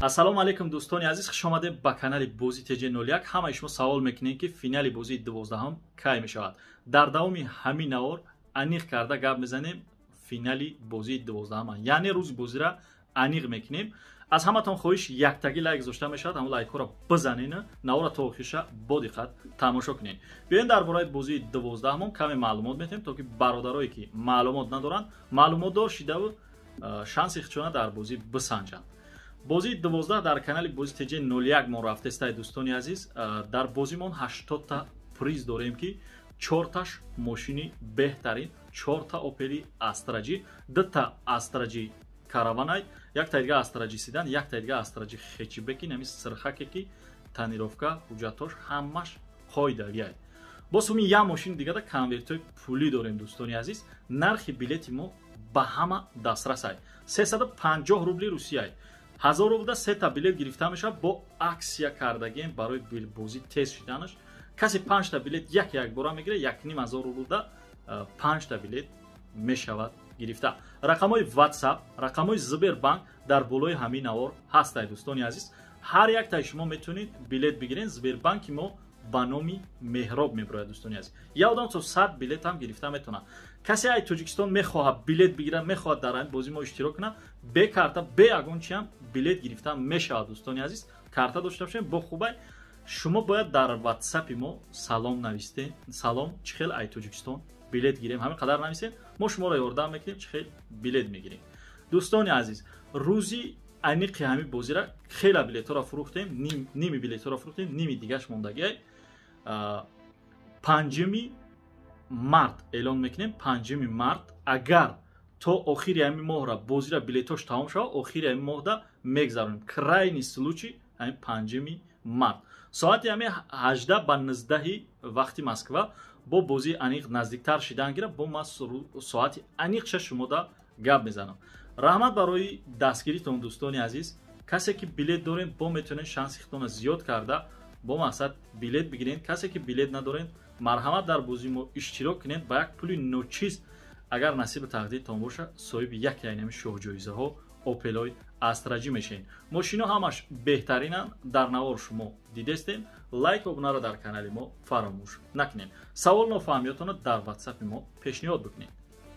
ассалому алайкум дӯстони азиз, хушомадед ба канали Бози TG01. Ҳамаи шумо савол мекунед ки финали бозии 12-ум кай мешавад. Дар давоми ҳамин навор аниқ карда гап мезанем финали бозии 12-ум, яъне рӯзи бозиро аниқ мекунем. аз ҳаматон хоҳиш яктагӣ лайк гузошта мешавад, ҳамон лайкҳоро бизанед, навора то охириша бо диққат тамошо кунед. биёед дар бораи бозии 12-ум каме маълумот метем, то ки бародарое ки маълумот надоранд маълумотдор шидаву шанси худшона дар бозӣ бисанҷанд. бозии 12 дар канали Бози TG01 мо рафтестай дӯстони азиз. дар бозимон 80 та приз дорем ки 4 таш мошини беҳтарин, 4 та Opel Astra-G, 2 та Astra-G Caravan, 1 та дига Astra-G Sedan, 1 та дига Astra-G Hatchback, нами сирхаке ки танировка ҳуҷҷатош ҳамаш қоидагӣ. бо суми я мошини дига да конвертои пулӣ дорем дӯстони азиз. нархи билети мо ба ҳама дастрасай. 350 рубли русияй. 1000 рубл 3 та билет гирифта мешавад бо аксия кардагием барои бозӣ тест шиданаш. касе 5 та билет як бора мегирад, 1500 рубл 5 та билет мешавад гирифта. рақамои WhatsApp, рақамои Сбербанк дар болои ҳамин навор ҳастай дӯстони азиз. ҳар як таи шумо метавонед билет бигиред. Сбербанки мо ба номи Меҳроб мебарояд дӯстони азиз. як одам то 100 билет ҳам гирифта метавонад. касе ай Тоҷикистон мехоҳад билет бигирад, мехоҳад дар ин бозӣ мо иштирок кунад, бе карта, бе ягон чи ҳам билет гирифта мешавад дӯстони азиз. карта дошта бошед бо хубай. шумо бояд дар WhatsApp-и мо салом навистед. салом, чӣ хел ай Тоҷикистон билет гирем, ҳамин қадар нависед, мо шуморо ёрдам мекунем, чӣ хел билет мегирем. дӯстони азиз, рӯзи аниқи ҳамин бозира хела билетҳоро фурӯхтем, ними билетҳоро фурӯхтем, ними дигаш мондагиай. 5 март эълон мекунем. 5 март агар то охири ҳамин моҳра бозира билетҳош тамом шавад, охири ҳамин моҳда мегзаронем. крайни случай ҳамин 5 март соати ҳамин 18 ба 19 вақти Москва бо бозии аниқ наздиктар шидан гирад. бо ма соати аниқша шумода гап мезанам. раҳмат барои дастгиритон дӯстони азиз. касе ки билет дорем бо метавонед шанси худтонро зиёд карда бо мақсад билет бигиред. касе ки билет надоред марҳамат дар бозии мо иштирок кунед. ба як пули ночиз агар насиби тақдиртон боша соҳиби яке айнами шоҳҷоизаҳо Opel Astra-G мешавед. мошино ҳамаш беҳтаринанд. дар навор шумо дидестем. лайк ва обунаро дар канали мо фаромӯш накунед. савол нофаҳмиётонро дар WhatsApp-и мо пешниҳод бикунед.